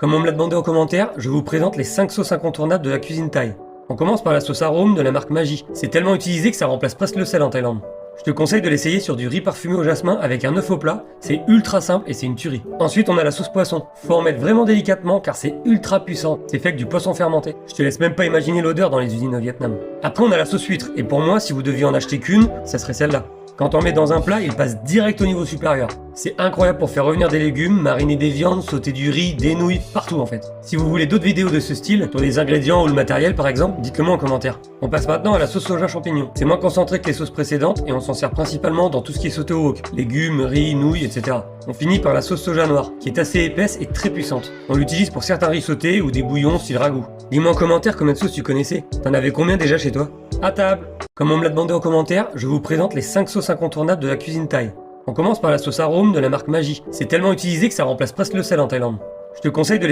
Comme on me l'a demandé en commentaire, je vous présente les 5 sauces incontournables de la cuisine thaï. On commence par la sauce arôme de la marque Maggi. C'est tellement utilisé que ça remplace presque le sel en Thaïlande. Je te conseille de l'essayer sur du riz parfumé au jasmin avec un œuf au plat, c'est ultra simple et c'est une tuerie. Ensuite on a la sauce poisson. Faut en mettre vraiment délicatement car c'est ultra puissant, c'est fait avec du poisson fermenté. Je te laisse même pas imaginer l'odeur dans les usines au Vietnam. Après on a la sauce huître, et pour moi si vous deviez en acheter qu'une, ça serait celle-là. Quand on le met dans un plat, il passe direct au niveau supérieur. C'est incroyable pour faire revenir des légumes, mariner des viandes, sauter du riz, des nouilles, partout en fait. Si vous voulez d'autres vidéos de ce style, sur les ingrédients ou le matériel par exemple, dites-le moi en commentaire. On passe maintenant à la sauce soja champignon. C'est moins concentré que les sauces précédentes et on s'en sert principalement dans tout ce qui est sauté au wok. Légumes, riz, nouilles, etc. On finit par la sauce soja noire, qui est assez épaisse et très puissante. On l'utilise pour certains riz sautés ou des bouillons style ragoût. Dis-moi en commentaire combien de sauces tu connaissais. T'en avais combien déjà chez toi? À table! Comme on me l'a demandé en commentaire, je vous présente les 5 sauces incontournables de la cuisine thaï. On commence par la sauce arôme de la marque Maggi. C'est tellement utilisé que ça remplace presque le sel en Thaïlande. Je te conseille de